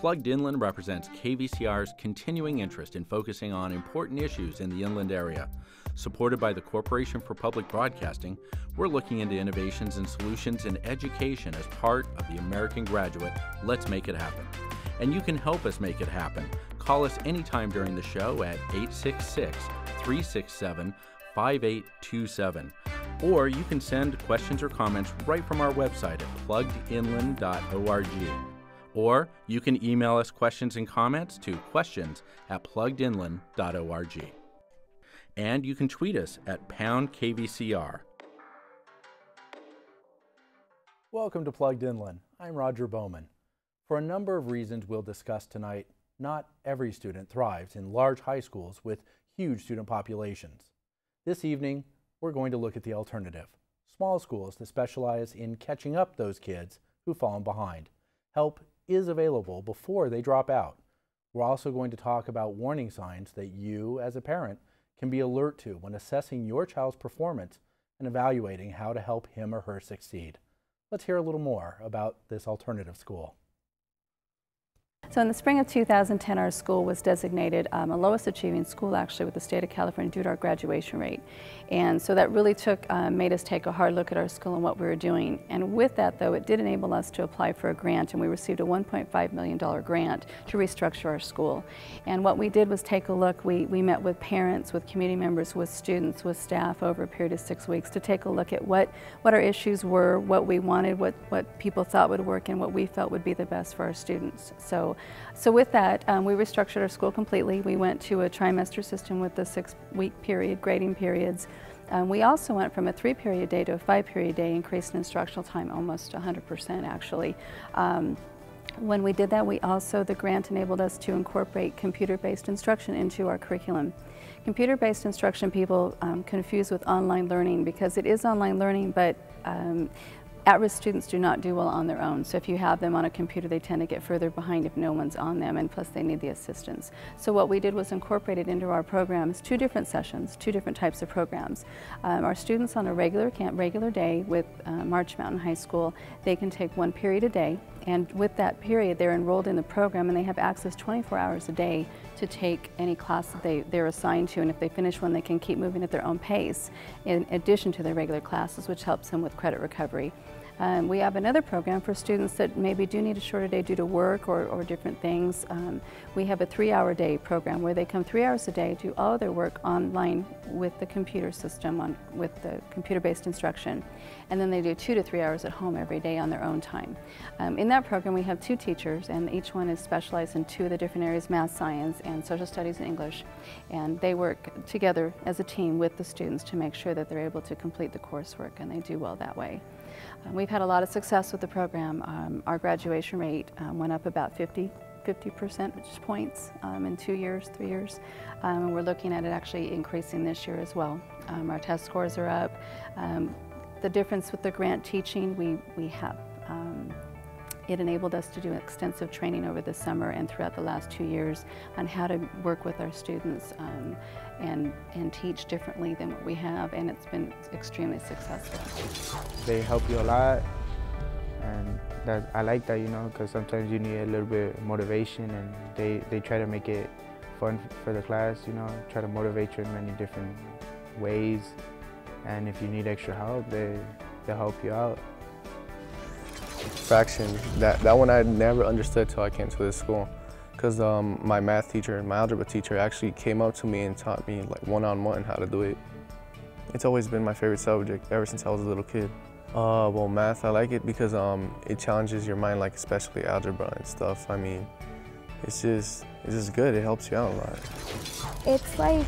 Plugged Inland represents KVCR's continuing interest in focusing on important issues in the inland area. Supported by the Corporation for Public Broadcasting, we're looking into innovations and solutions in education as part of the American Graduate Let's Make It Happen. And you can help us make it happen. Call us anytime during the show at 866-367-5827. Or you can send questions or comments right from our website at pluggedinland.org. Or you can email us questions and comments to questions@pluggedinland.org. And you can tweet us at #KVCR. Welcome to Plugged Inland. I'm Roger Bowman. For a number of reasons we'll discuss tonight, not every student thrives in large high schools with huge student populations. This evening, we're going to look at the alternative. Small schools that specialize in catching up those kids who've fallen behind. Help is available before they drop out. We're also going to talk about warning signs that you, as a parent, can be alert to when assessing your child's performance and evaluating how to help him or her succeed. Let's hear a little more about this alternative school. So in the spring of 2010, our school was designated a lowest achieving school actually with the state of California due to our graduation rate. And so that really made us take a hard look at our school and what we were doing. And with that though, it did enable us to apply for a grant, and we received a $1.5 million grant to restructure our school. And what we did was take a look. We met with parents, with community members, with students, with staff over a period of 6 weeks to take a look at what our issues were, what we wanted, what people thought would work, and what we felt would be the best for our students. So with that, we restructured our school completely. We went to a trimester system with the 6-week period, grading periods. We also went from a 3-period day to a 5-period day, increased in instructional time almost 100% actually. When we did that, the grant enabled us to incorporate computer-based instruction into our curriculum. Computer-based instruction people confuse with online learning because it is online learning, but at-risk students do not do well on their own. So if you have them on a computer, they tend to get further behind if no one's on them, and plus they need the assistance. So what we did was incorporated into our programs 2 different sessions, 2 different types of programs. Our students on a regular day with March Mountain High School, they can take 1 period a day, and with that period they're enrolled in the program and they have access 24 hours a day to take any class that they're assigned to, and if they finish one they can keep moving at their own pace in addition to their regular classes, which helps them with credit recovery. We have another program for students that maybe do need a shorter day due to work or different things. We have a 3-hour day program where they come 3 hours a day, do all of their work online with the computer system, with the computer-based instruction, and then they do 2 to 3 hours at home every day on their own time. In that program we have 2 teachers, and each one is specialized in 2 of the different areas, math, science, and social studies and English, and they work together as a team with the students to make sure that they're able to complete the coursework, and they do well that way. We've had a lot of success with the program. Our graduation rate went up about 50 percentage points in 2 years, 3 years. And we're looking at it actually increasing this year as well. Our test scores are up. The difference with the grant teaching, we have it enabled us to do extensive training over the summer and throughout the last 2 years on how to work with our students and teach differently than what we have, and it's been extremely successful. They help you a lot, and I like that, you know, because sometimes you need a little bit of motivation, and they try to make it fun for the class, you know, try to motivate you in many different ways, and if you need extra help, they'll help you out. Fraction, that one I never understood till I came to this school, because my math teacher and my algebra teacher actually came up to me and taught me like one-on-one how to do it. It's always been my favorite subject ever since I was a little kid. Well, math, I like it because it challenges your mind, like especially algebra and stuff. I mean, it's just good. It helps you out a lot. It's like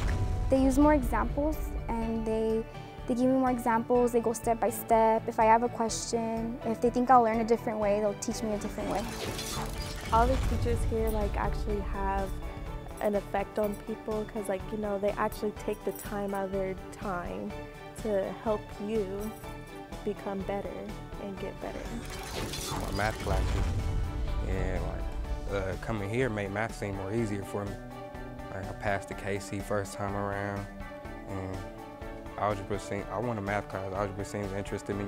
they use more examples, and they give me more examples. They go step by step. If I have a question, if they think I'll learn a different way, they'll teach me a different way. All the teachers here actually have an effect on people, because you know, they actually take the time out of their time to help you become better and get better. My math classes, and coming here made math seem more easier for me. I passed the KC first time around, and algebra I want a math class. Algebra seems interesting to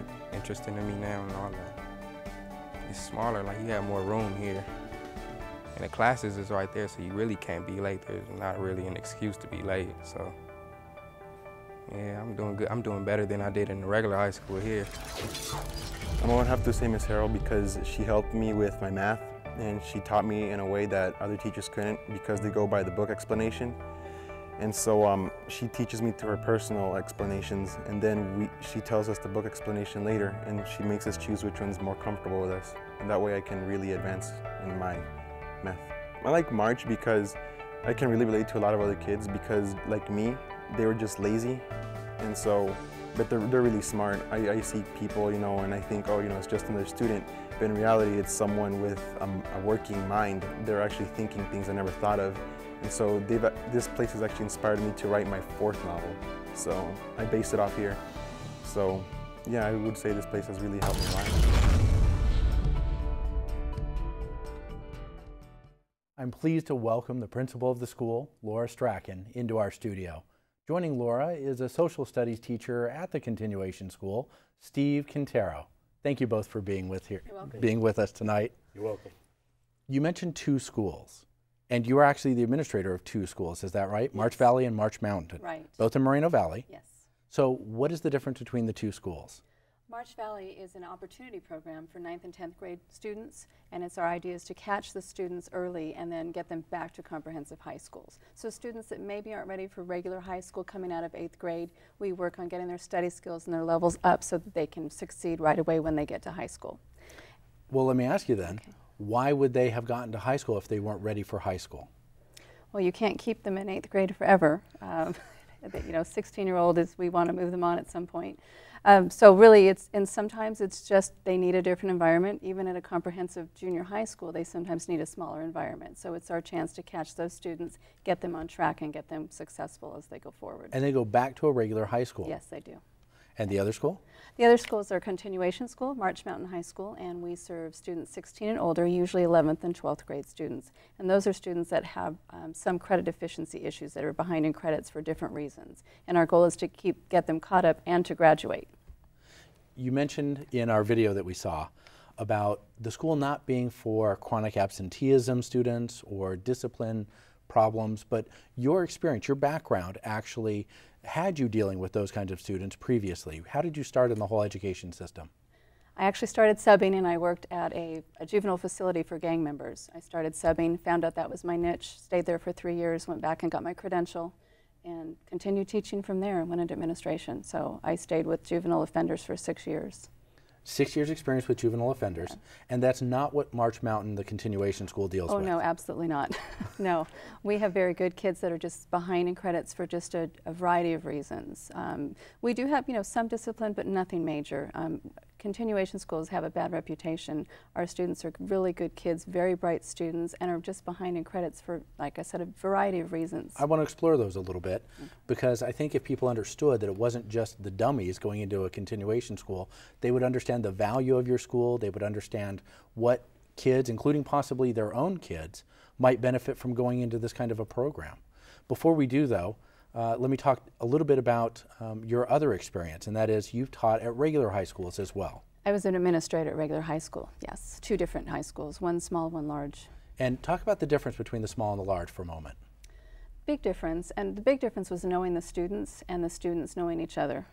me now and all that. It's smaller, you have more room here. And the classes is right there, so you really can't be late. There's not really an excuse to be late. So yeah, I'm doing good. I'm doing better than I did in the regular high school here. I would have to say Miss Harrell because she helped me with my math, and she taught me in a way that other teachers couldn't because they go by the book explanation. And so she teaches me through her personal explanations, and then she tells us the book explanation later, and she makes us choose which one's more comfortable with us. And that way I can really advance in my math. I like March because I can really relate to a lot of other kids because, like me, they were just lazy, and so, but they're really smart. I see people, you know, and I think, oh, you know, it's just another student, but in reality it's someone with a working mind. They're actually thinking things I never thought of. And so this place has actually inspired me to write my 4th novel. So I based it off here. So yeah, I would say this place has really helped me a lot. I'm pleased to welcome the principal of the school, Laura Strachan, into our studio. Joining Laura is a social studies teacher at the continuation school, Steve Quintero. Thank you both for being with us tonight. You're welcome. You mentioned 2 schools. And you are actually the administrator of 2 schools, is that right? Yes. March Valley and March Mountain. Right. Both in Moreno Valley. Yes. So what is the difference between the 2 schools? March Valley is an opportunity program for 9th and 10th grade students, and it's our idea is to catch the students early and then get them back to comprehensive high schools. So students that maybe aren't ready for regular high school coming out of 8th grade, we work on getting their study skills and their levels up so that they can succeed right away when they get to high school. Well, let me ask you then. Okay. Why would they have gotten to high school if they weren't ready for high school? Well, you can't keep them in 8th grade forever. You know, 16-year-old is, we want to move them on at some point. So really, and sometimes it's just they need a different environment. Even at a comprehensive junior high school, they sometimes need a smaller environment. So it's our chance to catch those students, get them on track, and get them successful as they go forward. And they go back to a regular high school? Yes, they do. And the other school? The other schools are continuation school, March Mountain High School, and we serve students 16 and older, usually 11th and 12th grade students. And those are students that have some credit deficiency issues that are behind in credits for different reasons. And our goal is to get them caught up and to graduate. You mentioned in our video that we saw about the school not being for chronic absenteeism students or discipline problems, but your experience, your background actually had you dealing with those kinds of students previously. How did you start in the whole education system? I actually started subbing, and I worked at a juvenile facility for gang members. I started subbing, found out that was my niche, stayed there for 3 years, went back and got my credential, and continued teaching from there and went into administration. So I stayed with juvenile offenders for 6 years. 6 years experience with juvenile offenders, yeah. And that's not what March Mountain, the continuation school, deals with? Oh, no, absolutely not. No, we have very good kids that are just behind in credits for just a variety of reasons. We do have, you know, some discipline, but nothing major. Continuation schools have a bad reputation. Our students are really good kids, very bright students, and are just behind in credits for, like I said, a variety of reasons. I want to explore those a little bit, because I think if people understood that it wasn't just the dummies going into a continuation school, they would understand the value of your school, they would understand what kids, including possibly their own kids, might benefit from going into this kind of a program. Before we do, though, let me talk a little bit about your other experience, and that is you've taught at regular high schools as well. I was an administrator at regular high school, yes. 2 different high schools, one small, one large. And talk about the difference between the small and the large for a moment. Big difference, and the big difference was knowing the students and the students knowing each other.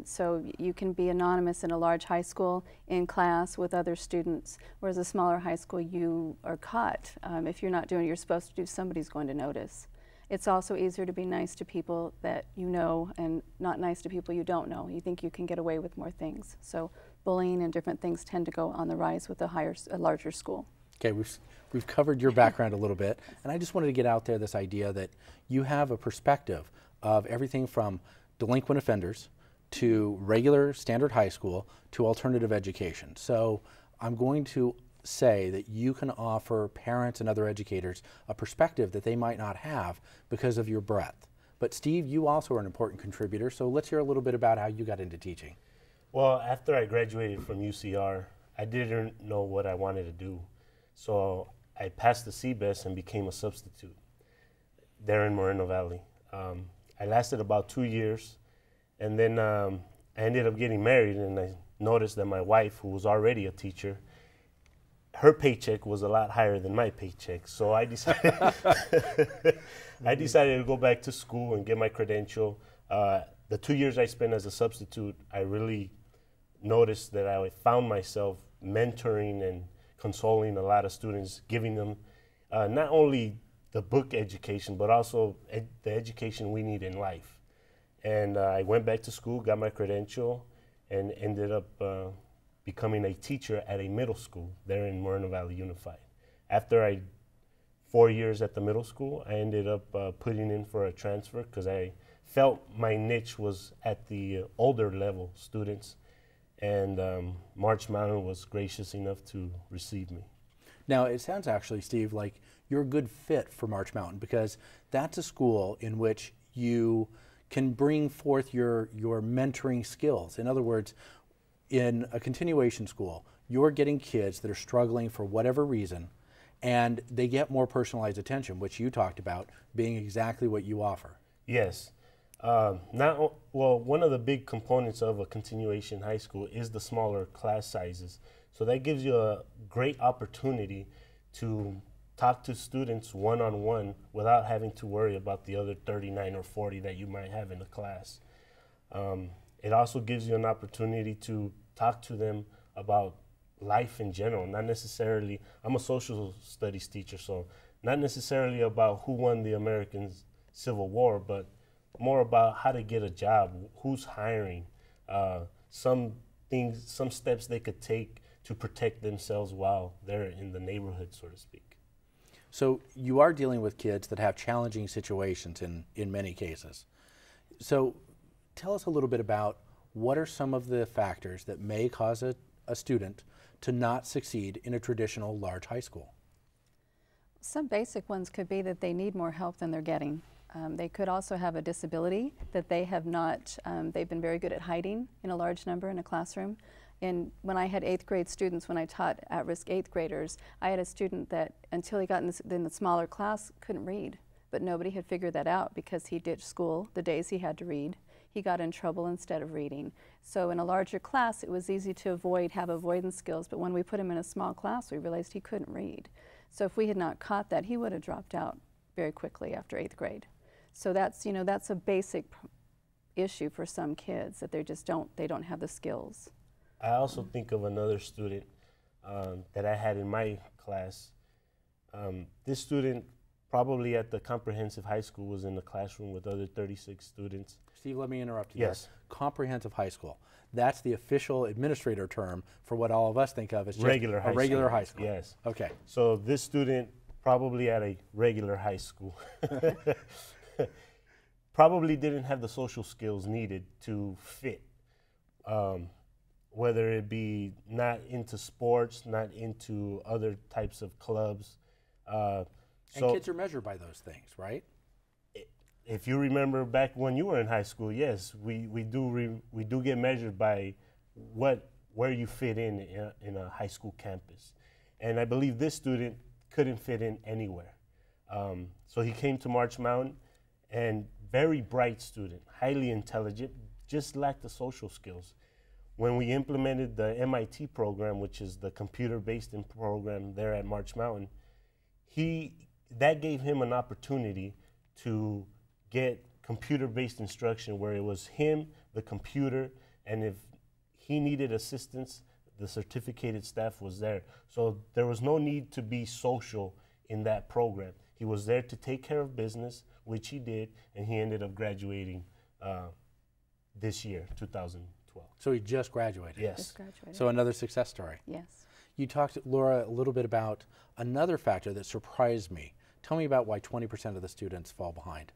So you can be anonymous in a large high school in class with other students, whereas a smaller high school you are caught. If you're not doing what you're supposed to do, somebody's going to notice. It's also easier to be nice to people that you know and not nice to people you don't know. You think you can get away with more things. So bullying and different things tend to go on the rise with a larger school. Okay, we've covered your background a little bit, and I just wanted to get out there this idea that you have a perspective of everything from delinquent offenders to regular standard high school to alternative education. So I'm going to say that you can offer parents and other educators a perspective that they might not have because of your breadth. But Steve, you also are an important contributor, so let's hear a little bit about how you got into teaching. Well, after I graduated from UCR, I didn't know what I wanted to do. So I passed the CBEST and became a substitute there in Moreno Valley. I lasted about 2 years, and then I ended up getting married, and I noticed that my wife, who was already a teacher, her paycheck was a lot higher than my paycheck, so I decided I decided to go back to school and get my credential. The 2 years I spent as a substitute, I really noticed that I found myself mentoring and consoling a lot of students, giving them not only the book education, but also the education we need in life. And I went back to school, got my credential, and ended up becoming a teacher at a middle school there in Moreno Valley Unified. After 4 years at the middle school, I ended up putting in for a transfer because I felt my niche was at the older level students, and March Mountain was gracious enough to receive me. Now, it sounds actually, Steve, like you're a good fit for March Mountain because that's a school in which you can bring forth your mentoring skills. In other words, in a continuation school, you're getting kids that are struggling for whatever reason, and they get more personalized attention, which you talked about being exactly what you offer. Yes. One of the big components of a continuation high school is the smaller class sizes. So that gives you a great opportunity to talk to students one-on-one without having to worry about the other 39 or 40 that you might have in the class. It also gives you an opportunity to talk to them about life in general, not necessarily, I'm a social studies teacher, so not necessarily about who won the American Civil War, but more about how to get a job, who's hiring, some steps they could take to protect themselves while they're in the neighborhood, so to speak. So you are dealing with kids that have challenging situations in many cases. So tell us a little bit about what are some of the factors that may cause a student to not succeed in a traditional large high school? Some basic ones could be that they need more help than they're getting. They could also have a disability that they have not, they've been very good at hiding in a large number in a classroom. And when I had 8th grade students, when I taught at-risk 8th graders, I had a student that until he got in the smaller class couldn't read, but nobody had figured that out because he ditched school the days he had to read. He got in trouble instead of reading. So in a larger class, it was easy to have avoidance skills, but when we put him in a small class, we realized he couldn't read. So if we had not caught that, he would have dropped out very quickly after 8th grade. So that's, you know, that's a basic issue for some kids, that they don't have the skills. I also think of another student that I had in my class. This student probably at the comprehensive high school was in the classroom with other 36 students. Steve, let me interrupt you. Yes. There. Comprehensive high school. That's the official administrator term for what all of us think of as just regular high school. Yes. Okay. So this student probably at a regular high school probably didn't have the social skills needed to fit. Whether it be not into sports, not into other types of clubs. And kids are measured by those things, right? If you remember back when you were in high school, yes, we do get measured by where you fit in a high school campus. And I believe this student couldn't fit in anywhere. So he came to March Mountain, and very bright student, highly intelligent, just lacked the social skills. When we implemented the MIT program, which is the computer-based program there at March Mountain, that gave him an opportunity to get computer-based instruction where it was him, the computer, and if he needed assistance, the certificated staff was there. So there was no need to be social in that program. He was there to take care of business, which he did, and he ended up graduating this year, 2012. So he just graduated? Yes. Just graduated. So another success story. Yes. You talked, Laura, a little bit about another factor that surprised me. Tell me about why 20% of the students fall behind.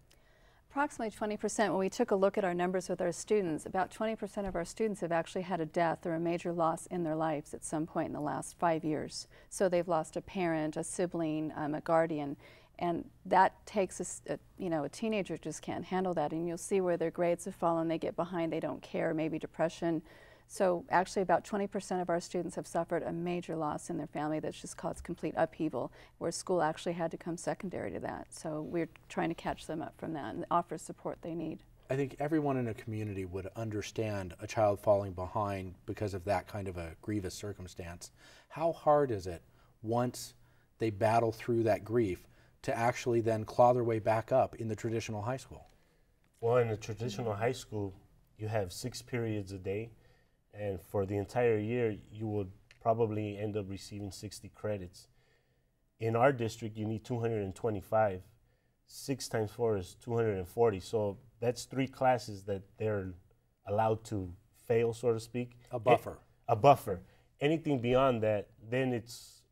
Approximately 20%, when we took a look at our numbers with our students, about 20% of our students have actually had a death or a major loss in their lives at some point in the last 5 years. So they've lost a parent, a sibling, a guardian, and that takes a teenager just can't handle that, and you'll see where their grades have fallen, they get behind, they don't care, maybe depression. So actually about 20% of our students have suffered a major loss in their family that's just caused complete upheaval, where school actually had to come secondary to that. So we're trying to catch them up from that and offer support they need. I think everyone in a community would understand a child falling behind because of that kind of a grievous circumstance. How hard is it once they battle through that grief to actually then claw their way back up in the traditional high school? Well, in the traditional high school, you have 6 periods a day, and for the entire year, you would probably end up receiving 60 credits. In our district, you need 225. 6 times 4 is 240, so that's 3 classes that they're allowed to fail, so to speak. A buffer. A buffer. Anything beyond that, then it's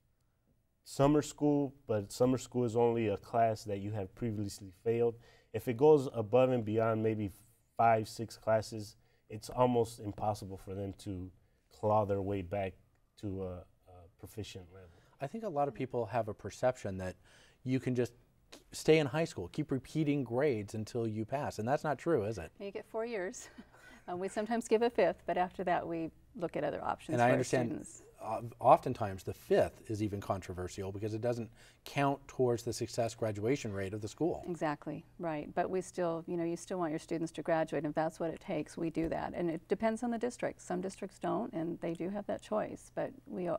summer school, but summer school is only a class that you have previously failed. If it goes above and beyond maybe 5, 6 classes, it's almost impossible for them to claw their way back to a proficient level. I think a lot of people have a perception that you can just stay in high school, keep repeating grades until you pass, and that's not true, is it? You get 4 years. We sometimes give a 5th, but after that we look at other options and for I our understand students. Oftentimes the 5th is even controversial because it doesn't count towards the success graduation rate of the school. Exactly, right. But we still, you still want your students to graduate, and if that's what it takes, we do that. And it depends on the district. Some districts don't, and they do have that choice. But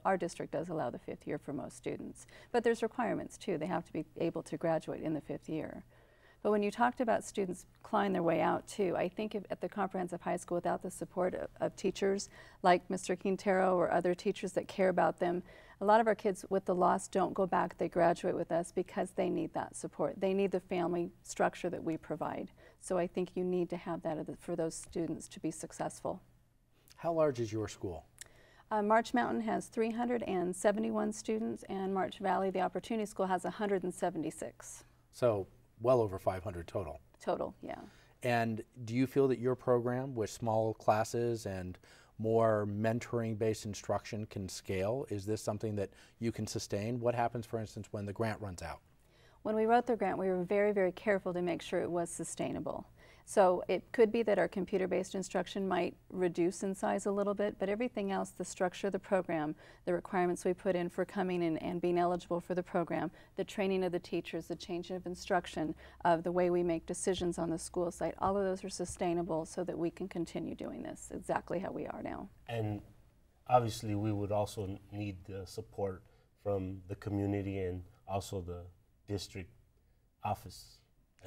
our district does allow the 5th year for most students. But there's requirements too. They have to be able to graduate in the 5th year. But when you talked about students clawing their way out too, I think at the comprehensive high school, without the support of teachers like Mr. Quintero or other teachers that care about them, a lot of our kids with the loss don't go back, they graduate with us because they need that support. They need the family structure that we provide. So I think you need to have that for those students to be successful. How large is your school? March Mountain has 371 students, and March Valley, the Opportunity School, has 176. So well over 500 total. Total, yeah. And do you feel that your program with small classes and more mentoring-based instruction can scale? Is this something that you can sustain? What happens, for instance, when the grant runs out? When we wrote the grant, we were very, very careful to make sure it was sustainable. So it could be that our computer-based instruction might reduce in size a little bit, but everything else, the structure of the program, the requirements we put in for coming in and being eligible for the program, the training of the teachers, the change of instruction, of the way we make decisions on the school site, all of those are sustainable so that we can continue doing this exactly how we are now. And obviously we would also need the support from the community and also the district office.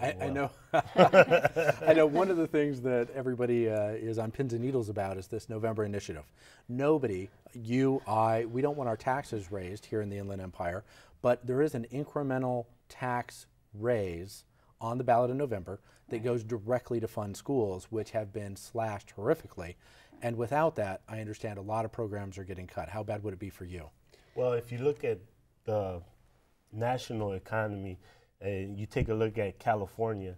I know. I know one of the things that everybody is on pins and needles about is this November initiative. Nobody, you, I, we don't want our taxes raised here in the Inland Empire, but there is an incremental tax raise on the ballot in November that goes directly to fund schools, which have been slashed horrifically. And without that, I understand a lot of programs are getting cut. How bad would it be for you? Well, if you look at the national economy, you take a look at California,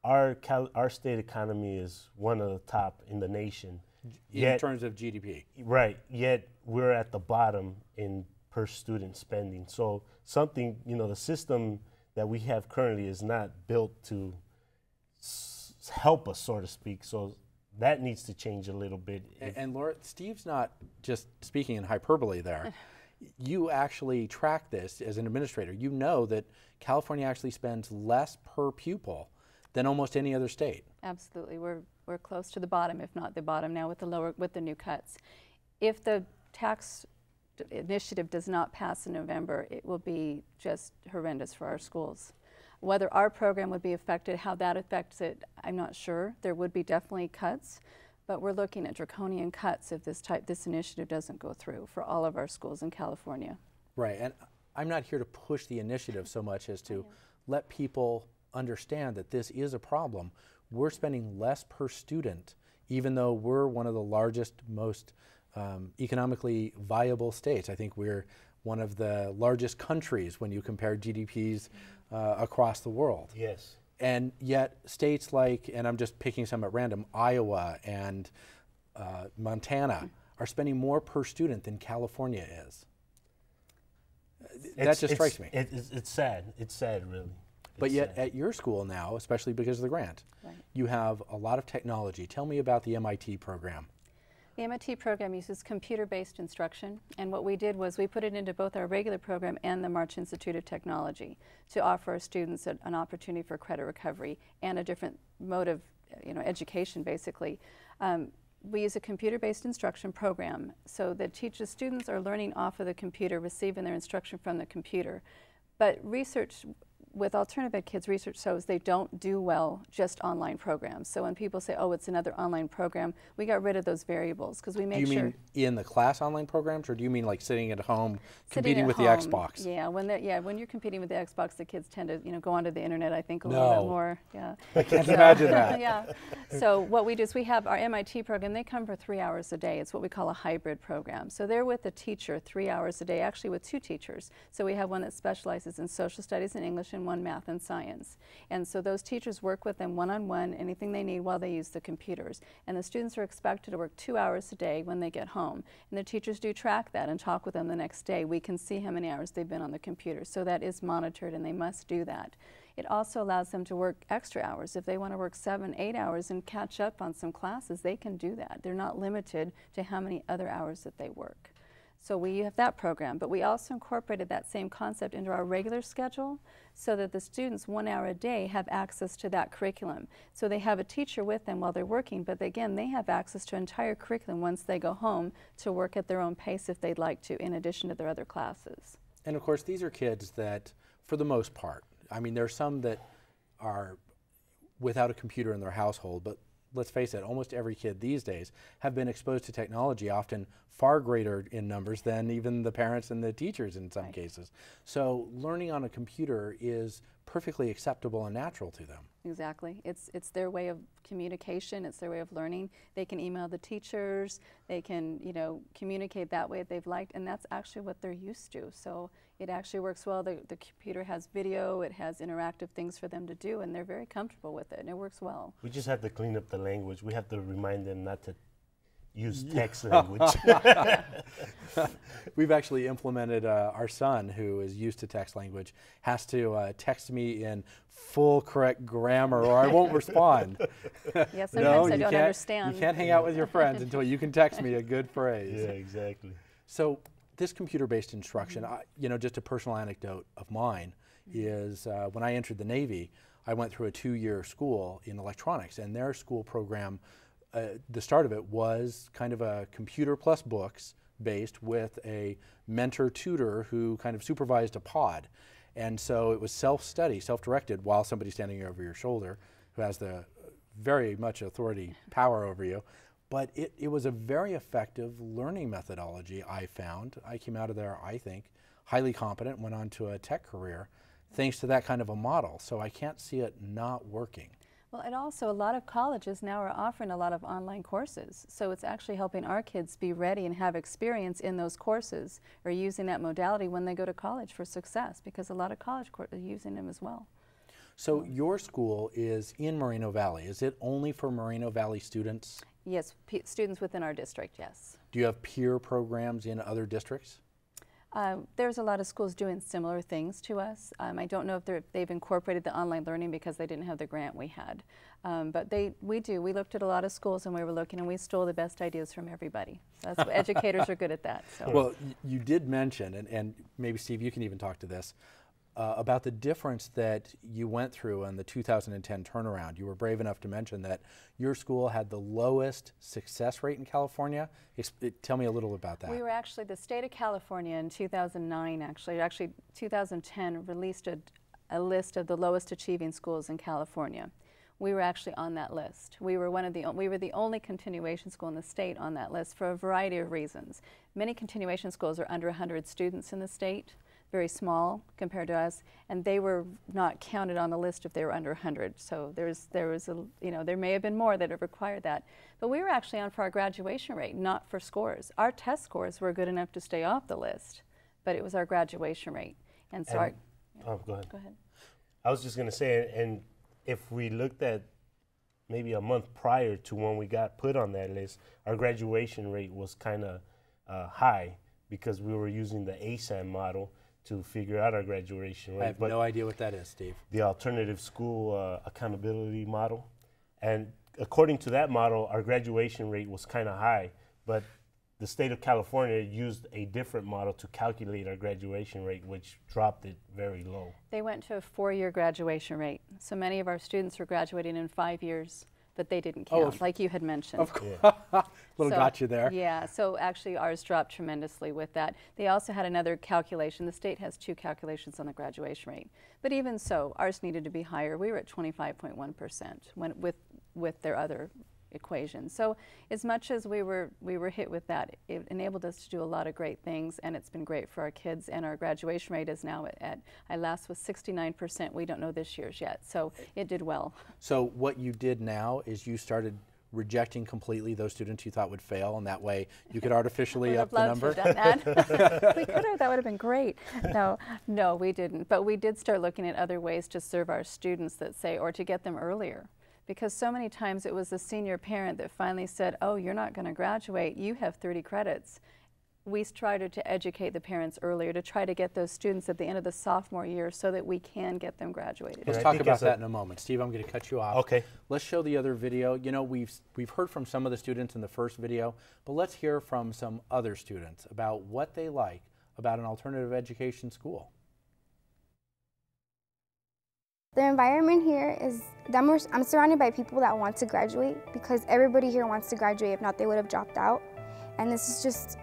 our state economy is one of the top in the nation. In terms of GDP. Right, yet we're at the bottom in per student spending. So something, the system that we have currently is not built to help us, so to speak. So that needs to change a little bit. And Laura, Steve's not just speaking in hyperbole there. You actually track this as an administrator. You know that California actually spends less per pupil than almost any other state. Absolutely, we're close to the bottom, if not the bottom now with the new cuts. If the tax initiative does not pass in November, it will be just horrendous for our schools. Whether our program would be affected, how that affects it, I'm not sure. There would be definitely cuts. But we're looking at draconian cuts if this initiative doesn't go through for all of our schools in California. Right, and I'm not here to push the initiative so much as to let people understand that this is a problem. We're spending less per student, even though we're one of the largest, most economically viable states. I think we're one of the largest countries when you compare GDPs across the world. Yes. And yet states like, and I'm just picking some at random, Iowa and Montana are spending more per student than California is. That just strikes me. It's sad. It's sad, really. But yet at your school now, especially because of the grant, you have a lot of technology. Tell me about the MIT program. The MIT program uses computer-based instruction, and what we did was we put it into both our regular program and the March Institute of Technology to offer our students an opportunity for credit recovery and a different mode of education, basically. We use a computer-based instruction program, so the students are learning off of the computer, receiving their instruction from the computer. But research with alternative ed kids, research shows they don't do well just online programs. So when people say, oh, it's another online program, we got rid of those variables because we make sure. Do you mean in the class online programs, or do you mean like sitting at home competing with the Xbox? Yeah, when you're competing with the Xbox, the kids tend to go onto the internet, I think, a little bit more. Yeah. I can't imagine that. Yeah. So what we do is we have our MIT program. They come for 3 hours a day. It's what we call a hybrid program. So they're with a teacher 3 hours a day, actually with 2 teachers. So we have one that specializes in social studies and English and one math and science. And so those teachers work with them one-on-one, anything they need while they use the computers. And the students are expected to work 2 hours a day when they get home. And the teachers do track that and talk with them the next day. We can see how many hours they've been on the computer. So that is monitored, and they must do that. It also allows them to work extra hours. If they want to work 7, 8 hours and catch up on some classes, they can do that. They're not limited to how many other hours that they work. So we have that program, but we also incorporated that same concept into our regular schedule so that the students 1 hour a day have access to that curriculum. So they have a teacher with them while they're working, but again, they have access to entire curriculum once they go home to work at their own pace if they'd like to, in addition to their other classes. And of course, these are kids that, for the most part, I mean, there are some that are without a computer in their household, but let's face it, almost every kid these days have been exposed to technology, often far greater in numbers than even the parents and the teachers in some cases. So learning on a computer is perfectly acceptable and natural to them. Exactly. It's their way of communication. It's their way of learning. They can email the teachers. They can, communicate that way if they've liked, and that's actually what they're used to. So it actually works well. The computer has video. It has interactive things for them to do, and they're very comfortable with it, and it works well. We just have to clean up the language. We have to remind them not to use text language. We've actually implemented our son, who is used to text language, has to text me in full correct grammar or I won't respond. Yeah, sometimes I don't understand. You can't hang out with your friends until you can text me a good phrase. Yeah, exactly. So this computer-based instruction, just a personal anecdote of mine is when I entered the Navy, I went through a 2-year school in electronics, and their school program, the start of it was kind of a computer plus books based with a mentor tutor who kind of supervised a pod. And so it was self-study, self-directed, while somebody's standing over your shoulder who has the very much authority power over you. But it was a very effective learning methodology, I found. I came out of there, I think, highly competent, went on to a tech career thanks to that kind of a model. So I can't see it not working. Well, and also a lot of colleges now are offering a lot of online courses. So it's actually helping our kids be ready and have experience in those courses or using that modality when they go to college for success, because a lot of college are using them as well. So your school is in Moreno Valley. Is it only for Moreno Valley students? Yes, students within our district, yes. Do you have peer programs in other districts? There's a lot of schools doing similar things to us. I don't know if they've incorporated the online learning because they didn't have the grant we had. But we do. We looked at a lot of schools and we were looking, and we stole the best ideas from everybody. So that's what educators are good at that. So. Well, you did mention, and maybe Steve, you can even talk to this, about the difference that you went through in the 2010 turnaround. You were brave enough to mention that your school had the lowest success rate in California. Tell me a little about that. We were actually, the state of California in 2009, actually 2010, released a list of the lowest achieving schools in California. We were actually on that list. We were the only continuation school in the state on that list for a variety of reasons. Many continuation schools are under 100 students in the state, very small compared to us, and they were not counted on the list if they were under 100. So there may have been more that have required that. But we were actually on for our graduation rate, not for scores. Our test scores were good enough to stay off the list, but it was our graduation rate. And so go ahead. Go ahead. I was just going to say, and if we looked at maybe a month prior to when we got put on that list, our graduation rate was kind of high because we were using the ASAM model to figure out our graduation rate. I have no idea what that is, Steve. The alternative school accountability model. And according to that model, our graduation rate was kind of high, but the state of California used a different model to calculate our graduation rate, which dropped it very low. They went to a 4-year graduation rate. So many of our students were graduating in 5 years but they didn't count, Oh, like you had mentioned. Of course. Yeah. Little So, got you there. Yeah, so actually ours dropped tremendously with that. They also had another calculation. The state has 2 calculations on the graduation rate. But even so, ours needed to be higher. We were at 25.1% with their other equations. So as much as we were hit with that, it enabled us to do a lot of great things, and it's been great for our kids, and our graduation rate is now at last was 69%. We don't know this year's yet, so it did well. So what you did now is you started rejecting completely those students you thought would fail, and that way you could artificially up the number? We could have done that. We could have. That would have been great. No, we didn't. But we did start looking at other ways to serve our students that say, or to get them earlier. Because so many times it was the senior parent that finally said, oh, you're not going to graduate, you have 30 credits. We started to educate the parents earlier to try to get those students at the end of the sophomore year so that we can get them graduated. Let's talk about that in a moment. Steve, I'm going to cut you off. Okay. Let's show the other video. You know, we've heard from some of the students in the first video, but let's hear from some other students about what they like about an alternative education school. The environment here is, I'm surrounded by people that want to graduate because everybody here wants to graduate. If not, they would have dropped out. And this is just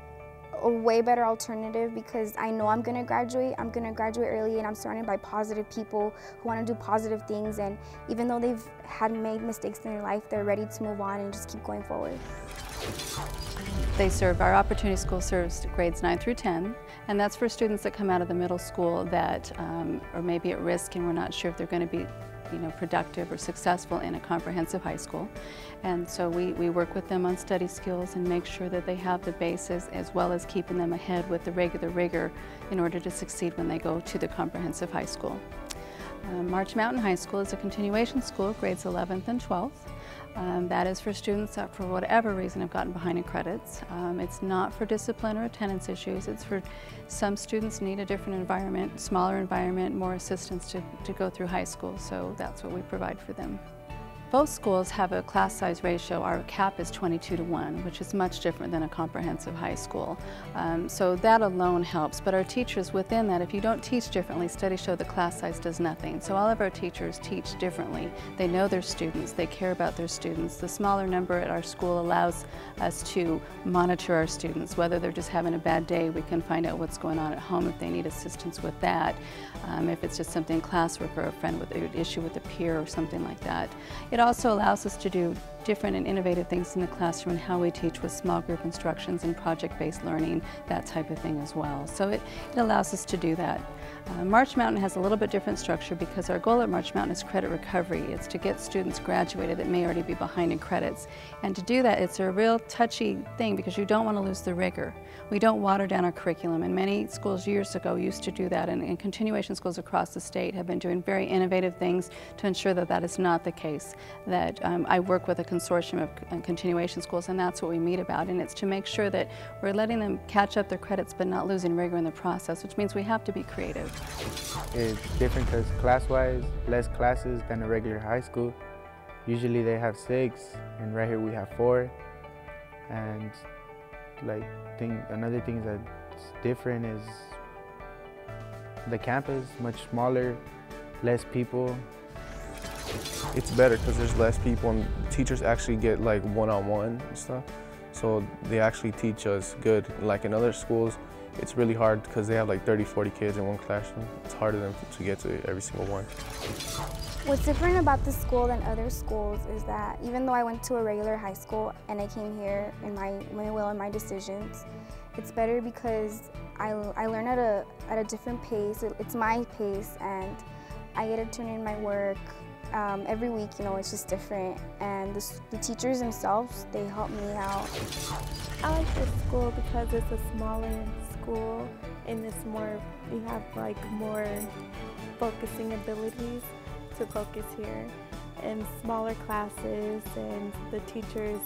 a way better alternative because I know I'm going to graduate early, and I'm surrounded by positive people who want to do positive things, and even though they've made mistakes in their life, they're ready to move on and just keep going forward. Our opportunity school serves grades 9 through 10, and that's for students that come out of the middle school that are maybe at risk and we're not sure if they're going to be productive or successful in a comprehensive high school. And so we work with them on study skills and make sure that they have the basis, as well as keeping them ahead with the regular rigor in order to succeed when they go to the comprehensive high school. March Mountain High School is a continuation school, grades 11th and 12th. That is for students that for whatever reason have gotten behind in credits. It's not for discipline or attendance issues. It's for some students need a different environment, smaller environment, more assistance to go through high school, so that's what we provide for them. Both schools have a class size ratio. Our cap is 22:1, which is much different than a comprehensive high school. So that alone helps, but our teachers within that, if you don't teach differently, studies show the class size does nothing. So all of our teachers teach differently. They know their students, they care about their students. The smaller number at our school allows us to monitor our students. Whether they're just having a bad day, we can find out what's going on at home if they need assistance with that. If it's just something classwork or a friend with an issue with a peer or something like that. It also allows us to do different and innovative things in the classroom and how we teach with small group instructions and project-based learning, that type of thing as well. So it allows us to do that. March Mountain has a little bit different structure because our goal at March Mountain is credit recovery. It's to get students graduated that may already be behind in credits. And to do that, it's a real touchy thing because you don't want to lose the rigor. We don't water down our curriculum, and many schools years ago used to do that, and continuation schools across the state have been doing very innovative things to ensure that that is not the case. That I work with a consortium of continuation schools, and that's what we meet about, and it's to make sure that we're letting them catch up their credits but not losing rigor in the process, which means we have to be creative. It's different because class-wise, less classes than a regular high school. Usually they have 6, and right here we have 4. And another thing that's different is the campus, much smaller, less people. It's better because there's less people and teachers actually get like one-on-one and stuff. So they actually teach us good. Like in other schools, it's really hard because they have like 30, 40 kids in one classroom. It's harder than to get to every single one. What's different about this school than other schools is that even though I went to a regular high school and I came here in my will and my decisions, it's better because I learn at a different pace. It's my pace, and I get to turn in my work. Every week, it's just different, and the teachers themselves, they help me out. I like this school because it's a smaller school, and it's more, you have like more focusing abilities to focus here, and smaller classes, and the teachers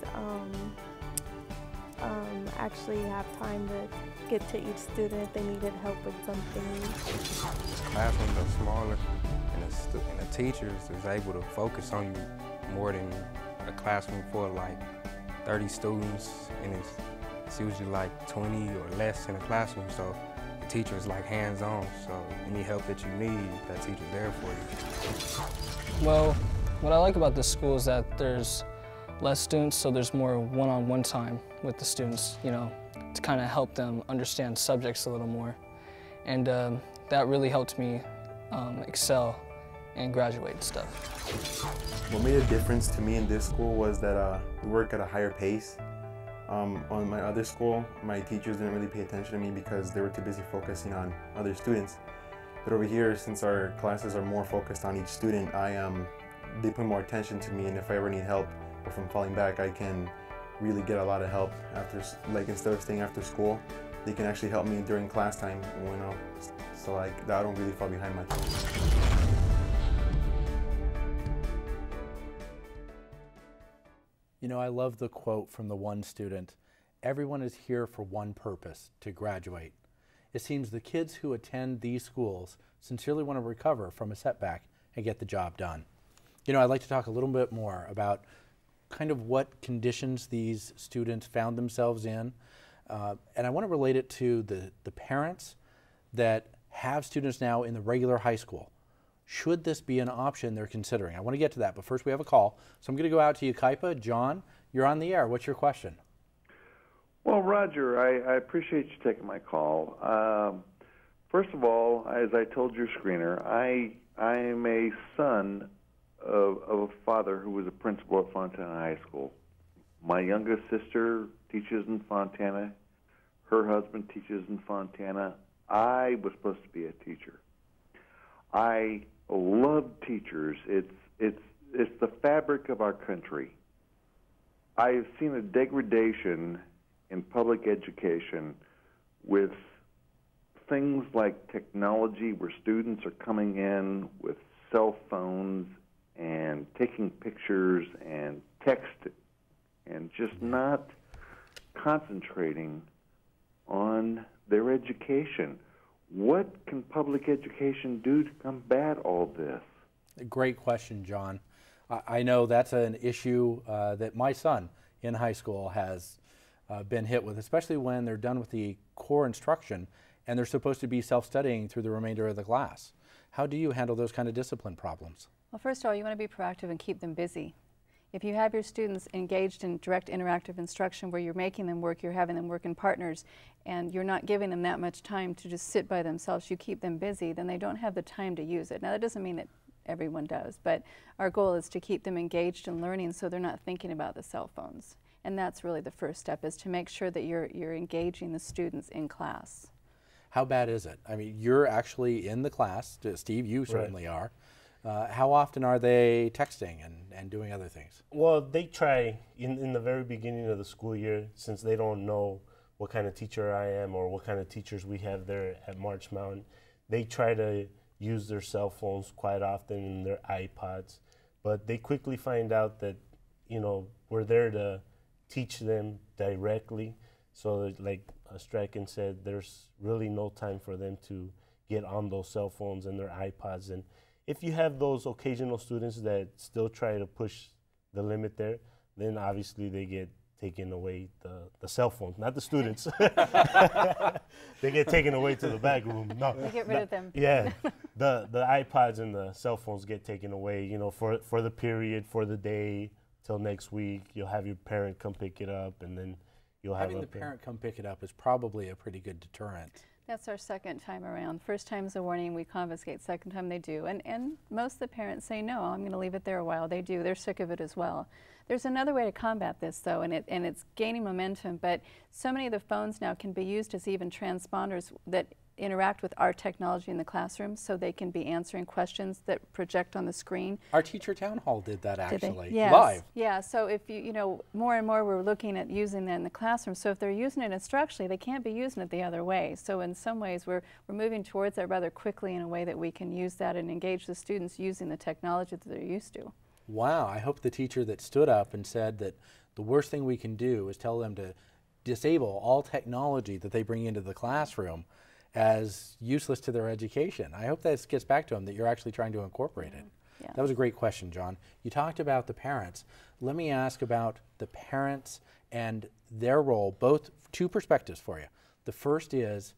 actually have time to get to each student if they needed help with something. Classrooms are smaller, and the teachers is able to focus on you more than a classroom for like 30 students, and it's usually like 20 or less in a classroom, so the teacher is like hands-on, so any help that you need, that teacher's there for you. Well, what I like about this school is that there's less students, so there's more one-on-one time with the students, you know, to kind of help them understand subjects a little more. And that really helped me excel and graduate and stuff. What made a difference to me in this school was that we work at a higher pace. On my other school, my teachers didn't really pay attention to me because they were too busy focusing on other students. But over here, since our classes are more focused on each student, they put more attention to me, and if I ever need help or if I'm falling back, I can really get a lot of help after, like instead of staying after school, they can actually help me during class time, you know, so like I don't really fall behind much. You know, I love the quote from the one student, "Everyone is here for one purpose, to graduate." It seems the kids who attend these schools sincerely want to recover from a setback and get the job done. You know, I'd like to talk a little bit more about kind of what conditions these students found themselves in. And I want to relate it to the parents that have students now in the regular high school. Should this be an option they're considering? I want to get to that, but first we have a call. So I'm going to go out to Yucaipa. John, you're on the air. What's your question? Well, Roger, I appreciate you taking my call. First of all, as I told your screener, I am a son of a father who was a principal at Fontana High School. My youngest sister teaches in Fontana. Her husband teaches in Fontana. I was supposed to be a teacher. I love teachers. It's the fabric of our country. I've seen a degradation in public education with things like technology, where students are coming in with cell phones and taking pictures and text and just not concentrating on their education. What can public education do to combat all this? A great question, John. I know that's an issue that my son in high school has been hit with, especially when they're done with the core instruction and they're supposed to be self-studying through the remainder of the class. How do you handle those kind of discipline problems? Well, first of all, you want to be proactive and keep them busy. If you have your students engaged in direct interactive instruction where you're making them work, you're having them work in partners, and you're not giving them that much time to just sit by themselves, you keep them busy, then they don't have the time to use it. Now, that doesn't mean that everyone does, but our goal is to keep them engaged in learning so they're not thinking about the cell phones. And that's really the first step, is to make sure that you're engaging the students in class. How bad is it? I mean, you're actually in the class. Steve, you certainly are. How often are they texting and doing other things? Well, they try in the very beginning of the school year, since they don't know what kind of teacher I am or what kind of teachers we have there at March Mountain. They try to use their cell phones quite often and their iPods, but they quickly find out that, you know, we're there to teach them directly. So like Strachan said, there's really no time for them to get on those cell phones and their iPods. And if you have those occasional students that still try to push the limit there, then obviously they get taken away the cell phones, not the students. They get taken away to the back room. No, they get rid of them. Yeah, the iPods and the cell phones get taken away, you know, for the period, for the day, till next week. You'll have your parent come pick it up, and then you'll have having the parent come pick it up is probably a pretty good deterrent. That's our second time around. First time's a warning, we confiscate. Second time they do. And most of the parents say, no, I'm going to leave it there a while. They do. They're sick of it as well. There's another way to combat this, though, and it's gaining momentum, but so many of the phones now can be used as even transponders that interact with our technology in the classroom, so they can be answering questions that project on the screen. Our teacher town hall did that actually, yes. Live. Yeah, so if you know, more and more we're looking at using that in the classroom. So if they're using it instructionally, they can't be using it the other way. So in some ways we're moving towards that rather quickly in a way that we can use that and engage the students using the technology that they're used to. Wow, I hope the teacher that stood up and said that the worst thing we can do is tell them to disable all technology that they bring into the classroom as useless to their education. I hope that gets back to them, that you're actually trying to incorporate it. Yeah. That was a great question, John. You talked about the parents. Let me ask about the parents and their role, both two perspectives for you. The first is,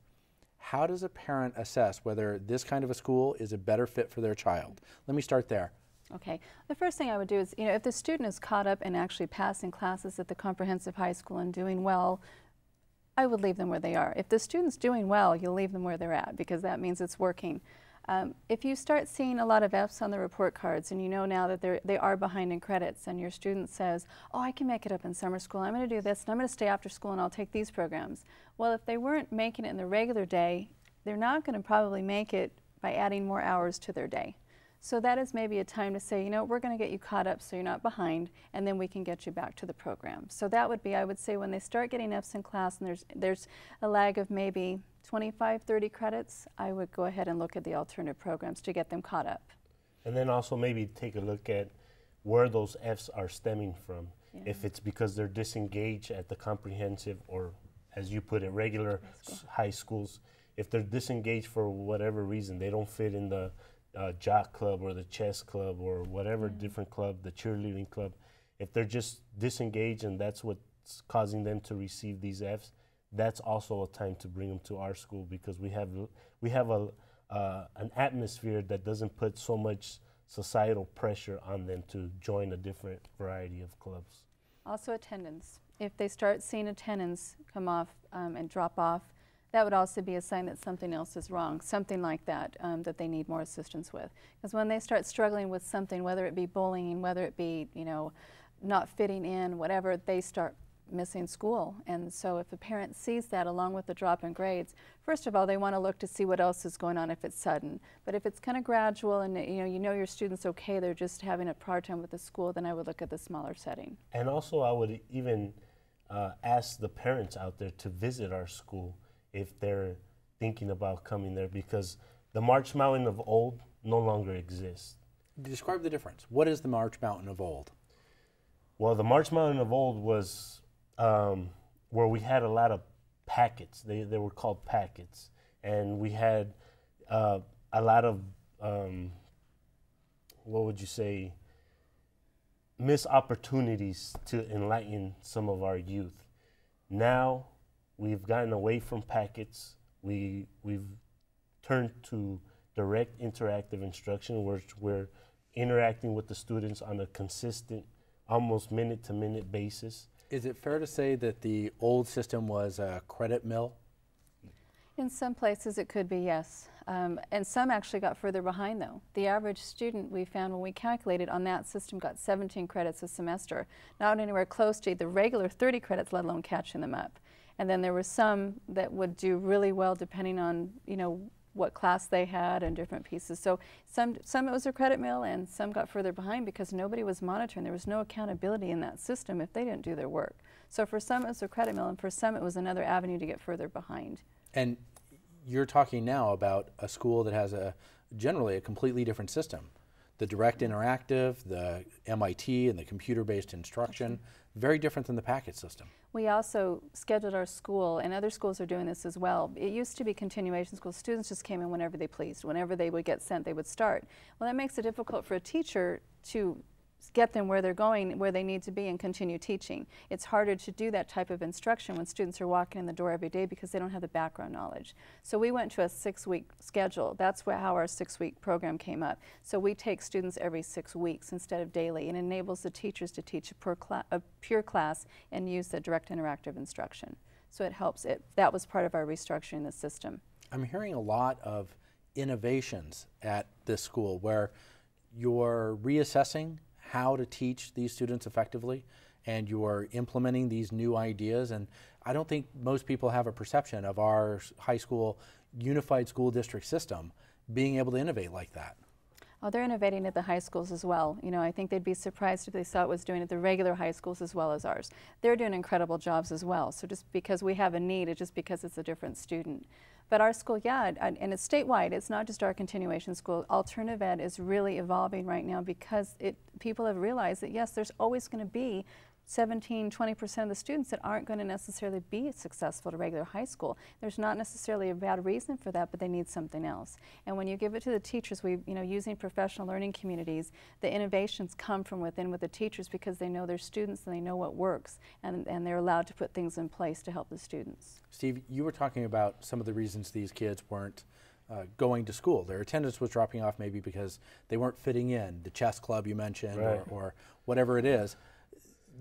how does a parent assess whether this kind of a school is a better fit for their child? Let me start there. Okay, the first thing I would do is, if the student is caught up in actually passing classes at the comprehensive high school and doing well, I would leave them where they are. If the student's doing well, you'll leave them where they're at because that means it's working. If you start seeing a lot of F's on the report cards and you know now that they are behind in credits and your student says, oh, I can make it up in summer school, I'm going to do this and I'm going to stay after school and I'll take these programs. Well, if they weren't making it in the regular day, they're not going to probably make it by adding more hours to their day. So that is maybe a time to say, we're going to get you caught up so you're not behind, and then we can get you back to the program. So that would be, I would say, when they start getting F's in class and there's a lag of maybe 25, 30 credits, I would go ahead and look at the alternative programs to get them caught up. And then also maybe take a look at where those F's are stemming from. Yeah. If it's because they're disengaged at the comprehensive or, as you put it, regular high schools, if they're disengaged for whatever reason, they don't fit in the jock club or the chess club or whatever different club, the cheerleading club, if they're just disengaged and that's what's causing them to receive these F's, that's also a time to bring them to our school because we have an atmosphere that doesn't put so much societal pressure on them to join a different variety of clubs. Also attendance. If they start seeing attendance come off and drop off, that would also be a sign that something else is wrong, something like that, that they need more assistance with. Because when they start struggling with something, whether it be bullying, whether it be, not fitting in, whatever, they start missing school. And so if a parent sees that along with the drop in grades, first of all, they want to look to see what else is going on if it's sudden. But if it's kind of gradual and you know your student's okay, they're just having a hard time with the school, then I would look at the smaller setting. And also I would even ask the parents out there to visit our school if they're thinking about coming there, because the March Mountain of old no longer exists. Describe the difference. What is the March Mountain of old? Well, the March Mountain of old was where we had a lot of packets. They were called packets. And we had a lot of, what would you say, missed opportunities to enlighten some of our youth. Now, we've gotten away from packets. We've turned to direct interactive instruction, where we're interacting with the students on a consistent, almost minute-to-minute basis. Is it fair to say that the old system was a credit mill? In some places it could be, yes. And some actually got further behind though. The average student we found when we calculated on that system got 17 credits a semester, not anywhere close to the regular 30 credits, let alone catching them up. And then there were some that would do really well depending on, what class they had and different pieces. So some it was a credit mill and some got further behind because nobody was monitoring. There was no accountability in that system if they didn't do their work. So for some it was a credit mill and for some it was another avenue to get further behind. And you're talking now about a school that has generally a completely different system. The direct interactive, the MIT and the computer-based instruction, very different than the packet system. We also scheduled our school, and other schools are doing this as well. It used to be continuation school. Students just came in whenever they pleased. Whenever they would get sent, they would start. Well, that makes it difficult for a teacher to get them where they're going, where they need to be, and continue teaching. It's harder to do that type of instruction when students are walking in the door every day because they don't have the background knowledge. So we went to a 6-week schedule. That's how our 6-week program came up. So we take students every 6 weeks instead of daily, and enables the teachers to teach a pure class and use the direct interactive instruction. So it helps. That was part of our restructuring the system. I'm hearing a lot of innovations at this school where you're reassessing how to teach these students effectively, and you're implementing these new ideas. And I don't think most people have a perception of our high school unified school district system being able to innovate like that. Oh, they're innovating at the high schools as well. I think they'd be surprised if they saw it was doing at the regular high schools as well as ours. They're doing incredible jobs as well. So just because we have a need, it's just because it's a different student. But our school, yeah, and it's statewide. It's not just our continuation school. Alternative ed is really evolving right now because people have realized that, yes, there's always going to be 17–20% of the students that aren't going to necessarily be successful at a regular high school. There's not necessarily a bad reason for that, but they need something else. And when you give it to the teachers, using professional learning communities, the innovations come from within with the teachers because they know their students and they know what works, and they're allowed to put things in place to help the students. Steve, you were talking about some of the reasons these kids weren't going to school. Their attendance was dropping off maybe because they weren't fitting in, the chess club you mentioned, right, or whatever it is.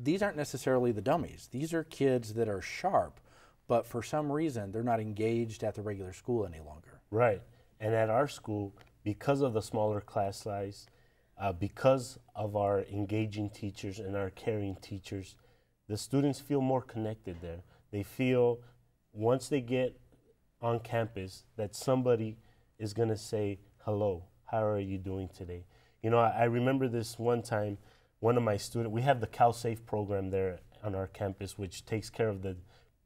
These aren't necessarily the dummies. These are kids that are sharp, but for some reason they're not engaged at the regular school any longer. Right. And at our school, because of the smaller class size, because of our engaging teachers and our caring teachers, the students feel more connected there. They feel once they get on campus that somebody is going to say, hello, how are you doing today? You know, I remember this one time, one of my students, we have the CalSafe program there on our campus, which takes care of the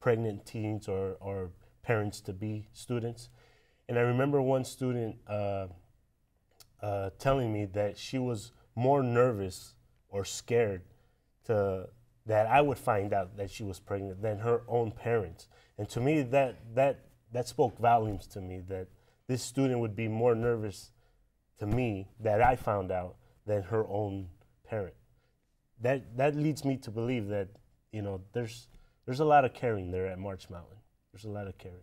pregnant teens or parents-to-be students. And I remember one student telling me that she was more nervous or scared that I would find out that she was pregnant than her own parents. And to me, that spoke volumes to me, that this student would be more nervous to me that I found out than her own parent. That leads me to believe that, you know, there's a lot of caring there at March Mountain. There's a lot of caring.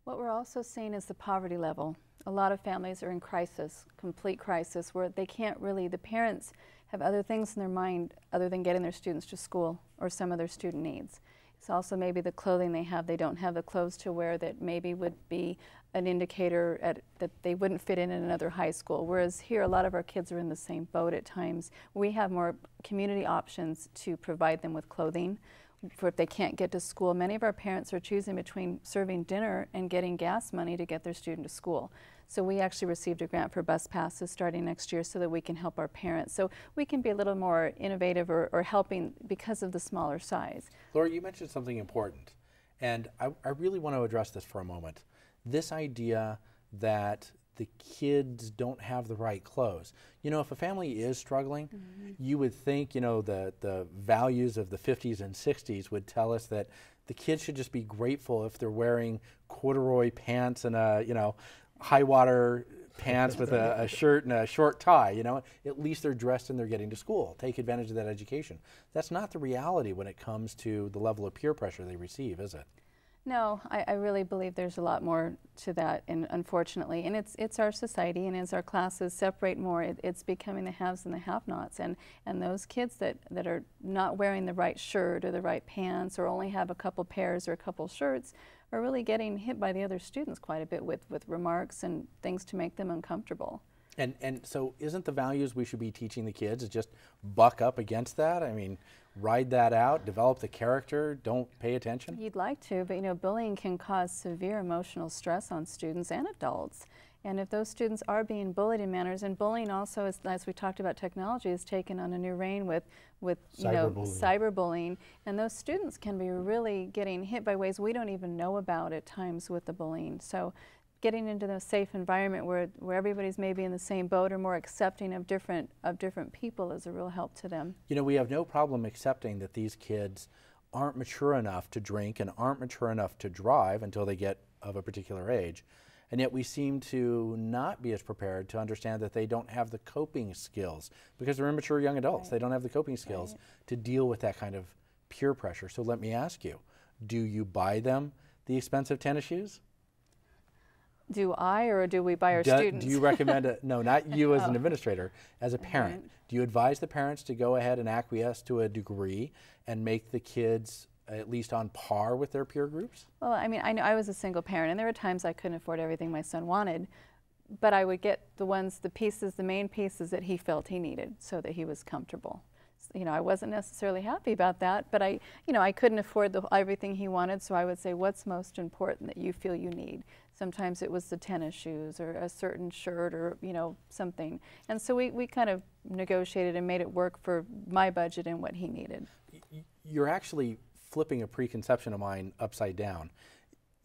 What we're also seeing is the poverty level. A lot of families are in crisis, complete crisis, where they can't really, the parents have other things in their mind other than getting their students to school or some of their student needs. It's also maybe the clothing they have. They don't have the clothes to wear that maybe would be an indicator that they wouldn't fit in another high school. Whereas here, a lot of our kids are in the same boat at times. We have more community options to provide them with clothing for if they can't get to school. Many of our parents are choosing between serving dinner and getting gas money to get their student to school. So we actually received a grant for bus passes starting next year so that we can help our parents. So we can be a little more innovative or helping because of the smaller size. Laura, you mentioned something important, and I really want to address this for a moment. This idea that the kids don't have the right clothes. You know, if a family is struggling, you would think, you know, the values of the 50s and 60s would tell us that the kids should just be grateful if they're wearing corduroy pants and a, you know, high water pants with a shirt and a short tie, you know, at least they're dressed and they're getting to school. Take advantage of that education. That's not the reality when it comes to the level of peer pressure they receive, is it? No, I really believe there's a lot more to that, and unfortunately, and it's our society, and as our classes separate more, it's becoming the haves and the have-nots, and those kids that are not wearing the right shirt or the right pants or only have a couple pairs or a couple shirts are really getting hit by the other students quite a bit with remarks and things to make them uncomfortable. And so isn't the values we should be teaching the kids is just buck up against that? I mean, ride that out, develop the character, don't pay attention? You'd like to, but you know, bullying can cause severe emotional stress on students and adults. And if those students are being bullied in manners, and bullying also, as we talked about, technology has taken on a new reign with you know, cyberbullying, and those students can be really getting hit by ways we don't even know about at times with the bullying. So getting into the safe environment where everybody's maybe in the same boat or more accepting of different people is a real help to them. You know, we have no problem accepting that these kids aren't mature enough to drink and aren't mature enough to drive until they get of a particular age. And yet we seem to not be as prepared to understand that they don't have the coping skills because they're immature young adults. Right. They don't have the coping skills to deal with that kind of peer pressure. So let me ask you, do you buy them the expensive tennis shoes? Do I, or do we buy our students? Do you recommend it? No, not you as an administrator, as a parent. Do you advise the parents to go ahead and acquiesce to a degree and make the kids at least on par with their peer groups? Well, I mean, I know I was a single parent, and there were times I couldn't afford everything my son wanted, but I would get the main pieces that he felt he needed so that he was comfortable. You know, I wasn't necessarily happy about that, but I couldn't afford everything he wanted, so I would say, what's most important that you feel you need? Sometimes it was the tennis shoes or a certain shirt or, you know, something. And so we kind of negotiated and made it work for my budget and what he needed. You're actually flipping a preconception of mine upside down.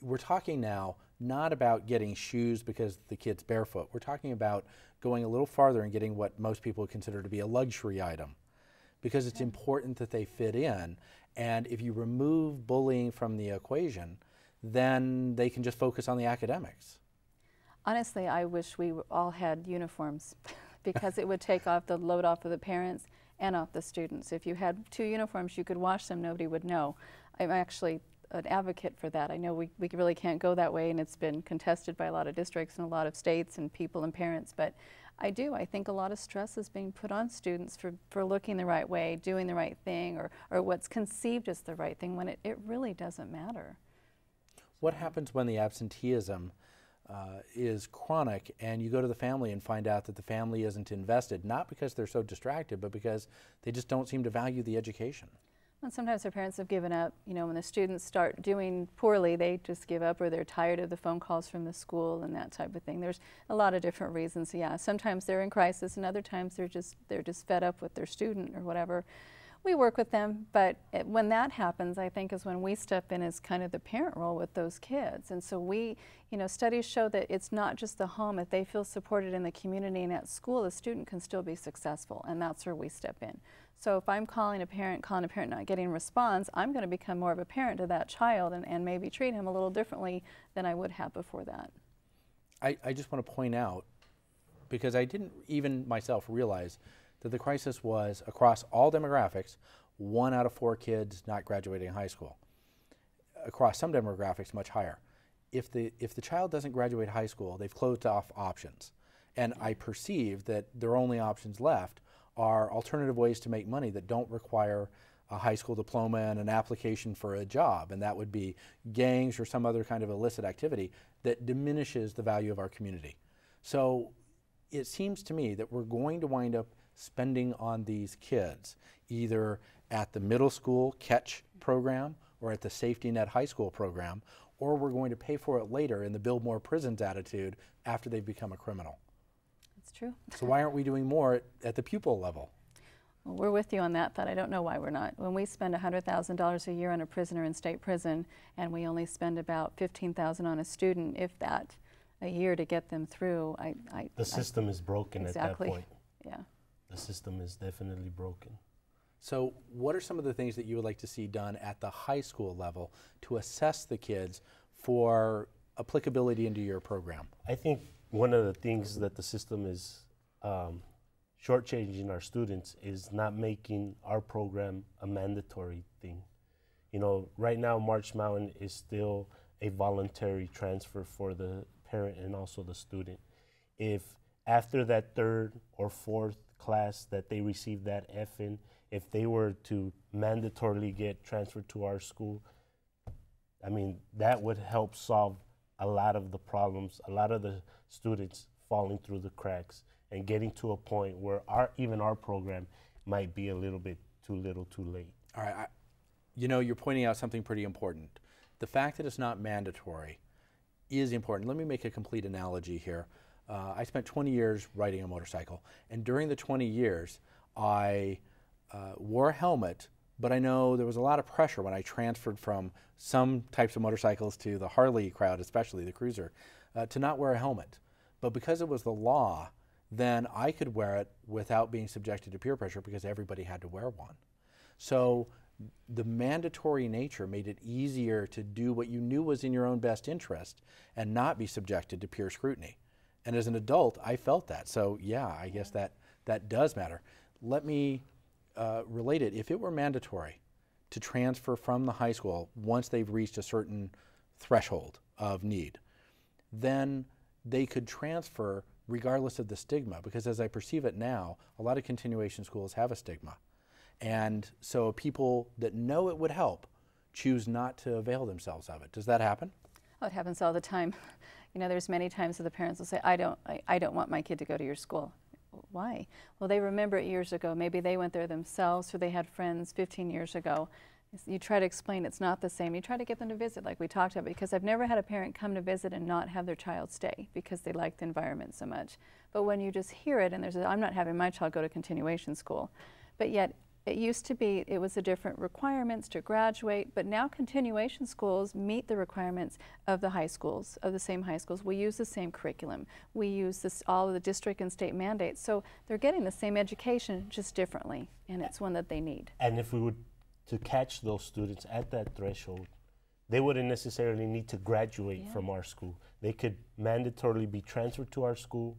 We're talking now not about getting shoes because the kid's barefoot. We're talking about going a little farther and getting what most people consider to be a luxury item, because it's important that they fit in. And if you remove bullying from the equation, then they can just focus on the academics. Honestly, I wish we all had uniforms because it would take off the load off of the parents and off the students. If you had 2 uniforms, you could wash them, nobody would know. I'm actually an advocate for that. I know we really can't go that way, and it's been contested by a lot of districts and a lot of states and people and parents, but I think a lot of stress is being put on students for looking the right way, doing the right thing, or what's conceived as the right thing when it really doesn't matter. What happens when the absenteeism is chronic and you go to the family and find out that the family isn't invested, not because they're so distracted, but because they just don't seem to value the education? And sometimes their parents have given up. You know, when the students start doing poorly, they just give up, or they're tired of the phone calls from the school and that type of thing. There's a lot of different reasons. Yeah, sometimes they're in crisis, and other times they're just fed up with their student or whatever. We work with them, but when that happens, I think is when we step in as kind of the parent role with those kids. And so we, you know, studies show that it's not just the home. If they feel supported in the community and at school, the student can still be successful, and that's where we step in. So if I'm calling a parent not getting a response, I'm going to become more of a parent to that child and maybe treat him a little differently than I would have before that. I just want to point out, because I didn't even myself realize that the crisis was across all demographics, 1 out of 4 kids not graduating high school. Across some demographics, much higher. If the child doesn't graduate high school, they've closed off options. And I perceive that their only options left are alternative ways to make money that don't require a high school diploma and an application for a job, and that would be gangs or some other kind of illicit activity that diminishes the value of our community. So it seems to me that we're going to wind up spending on these kids, either at the middle school catch program or at the safety net high school program, or we're going to pay for it later in the build more prisons attitude after they've become a criminal. That's true. So why aren't we doing more at the pupil level? Well, we're with you on that thought. I don't know why we're not. When we spend $100,000 a year on a prisoner in state prison, and we only spend about $15,000 on a student, if that, a year to get them through, the system is broken exactly. At that point. Yeah. The system is definitely broken. So what are some of the things that you would like to see done at the high school level to assess the kids for applicability into your program? I think one of the things that the system is shortchanging our students is not making our program a mandatory thing. You know, right now March Mountain is still a voluntary transfer for the parent and also the student. If after that 3rd or 4th class that they receive that F in, if they were to mandatorily get transferred to our school, I mean, that would help solve a lot of the problems, a lot of the students falling through the cracks and getting to a point where even our program might be a little bit too little too late. All right, you know, you're pointing out something pretty important. The fact that it's not mandatory is important. Let me make a complete analogy here. I spent 20 years riding a motorcycle, and during the 20 years, I wore a helmet, but I know there was a lot of pressure when I transferred from some types of motorcycles to the Harley crowd, especially the cruiser, to not wear a helmet. But because it was the law, then I could wear it without being subjected to peer pressure because everybody had to wear one. So the mandatory nature made it easier to do what you knew was in your own best interest and not be subjected to peer scrutiny. And as an adult, I felt that. So yeah, I guess that does matter. Let me relate it. If it were mandatory to transfer from the high school once they've reached a certain threshold of need, then they could transfer regardless of the stigma, because as I perceive it now, a lot of continuation schools have a stigma. And so people that know it would help choose not to avail themselves of it. Does that happen? Oh, it happens all the time. You know, there's many times that the parents will say, I don't want my kid to go to your school. Why? Well, they remember it years ago. Maybe they went there themselves or they had friends 15 years ago. You try to explain it's not the same. You try to get them to visit like we talked about, because I've never had a parent come to visit and not have their child stay because they like the environment so much. But when you just hear it and I'm not having my child go to continuation school, but yet it used to be, it was a different requirements to graduate, but now continuation schools meet the requirements of the high schools, of the same high schools. We use the same curriculum. We use all of the district and state mandates. So they're getting the same education, just differently, and it's one that they need. And if we would to catch those students at that threshold, they wouldn't necessarily need to graduate from our school. They could mandatorily be transferred to our school,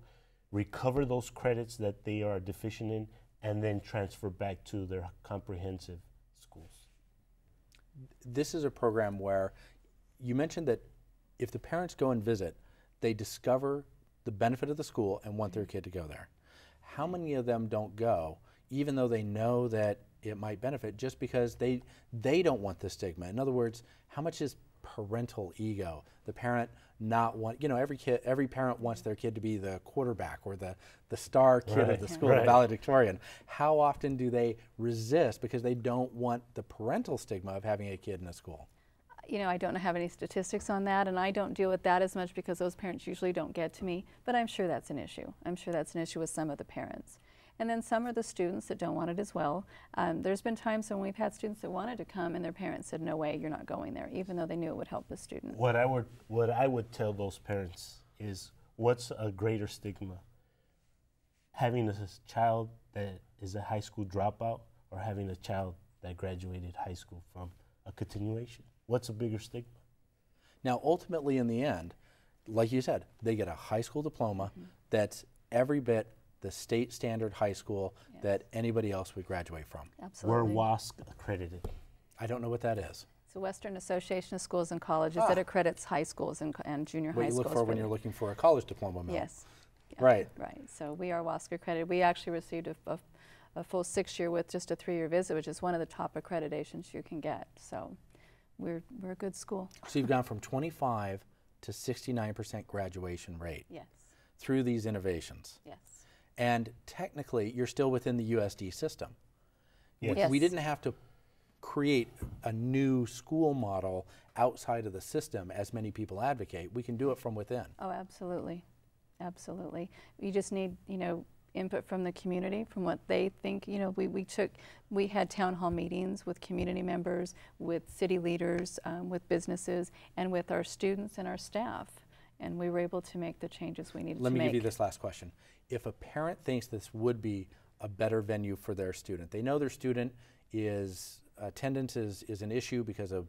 recover those credits that they are deficient in, and then transfer back to their comprehensive schools. this is a program where you mentioned that if the parents go and visit, they discover the benefit of the school and want their kid to go there. How many of them don't go, even though they know that it might benefit, just because they don't want the stigma? In other words, how much is parental ego? The parent not want, you know, every parent wants their kid to be the quarterback or the star kid of the school, the valedictorian. How often do they resist because they don't want the parental stigma of having a kid in a school? You know, I don't have any statistics on that, and I don't deal with that as much because those parents usually don't get to me, but I'm sure that's an issue. I'm sure that's an issue with some of the parents. And then some are the students that don't want it as well. There's been times when we've had students that wanted to come and their parents said, no way, you're not going there, even though they knew it would help the student. What I would tell those parents is, what's a greater stigma? Having a child that is a high school dropout, or having a child that graduated high school from a continuation? What's a bigger stigma? Now, ultimately, in the end, like you said, they get a high school diploma that's every bit the state standard high school that anybody else would graduate from. Absolutely. We're WASC accredited. I don't know what that is. It's the Western Association of Schools and Colleges that accredits high schools and junior high schools. What you look for when you're looking for a college diploma. Yes. Yeah, right. Right. So we are WASC accredited. We actually received a full 6-year with just a 3-year visit, which is one of the top accreditations you can get. So we're a good school. So you've gone from 25 to 69% graduation rate. Yes. Through these innovations. Yes. And technically, you're still within the USD system. Yes. We didn't have to create a new school model outside of the system, as many people advocate. We can do it from within. Oh, absolutely. Absolutely. You just need, you know, input from the community, from what they think. You know, we had town hall meetings with community members, with city leaders, with businesses, and with our students and our staff. And we were able to make the changes we needed to make. Let me give you this last question. If a parent thinks this would be a better venue for their student, they know their student is, attendance is an issue because of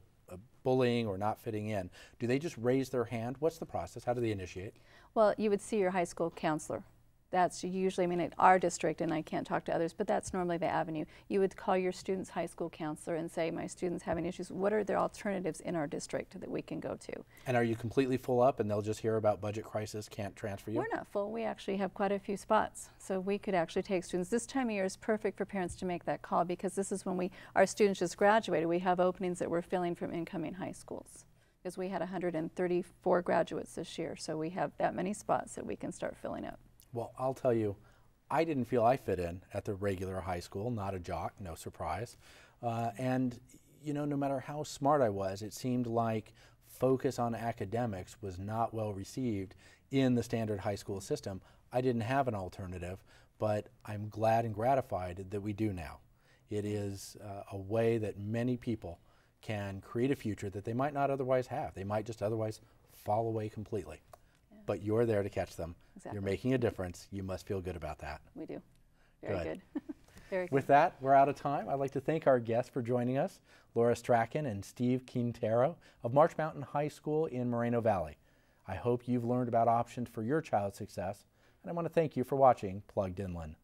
bullying or not fitting in, do they just raise their hand? What's the process? How do they initiate? Well, you would see your high school counselor. That's usually, I mean, at our district, and I can't talk to others, but that's normally the avenue. You would call your student's high school counselor and say, my student's having issues. What are their alternatives in our district that we can go to? And are you completely full up and they'll just hear about budget crisis, can't transfer you? We're not full. We actually have quite a few spots. So we could actually take students. This time of year is perfect for parents to make that call because this is when our students just graduated. We have openings that we're filling from incoming high schools because we had 134 graduates this year. So we have that many spots that we can start filling up. Well, I'll tell you, I didn't feel I fit in at the regular high school, not a jock, no surprise. And, you know, no matter how smart I was, it seemed like focus on academics was not well received in the standard high school system. I didn't have an alternative, but I'm glad and gratified that we do now. It is a way that many people can create a future that they might not otherwise have. They might just otherwise fall away completely. But you're there to catch them. Exactly. You're making a difference. You must feel good about that. We do. Very good. Very good. With that, we're out of time. I'd like to thank our guests for joining us, Laura Strachan and Steve Quintero of Marsh Mountain High School in Moreno Valley. I hope you've learned about options for your child's success, and I want to thank you for watching Plugged Inland.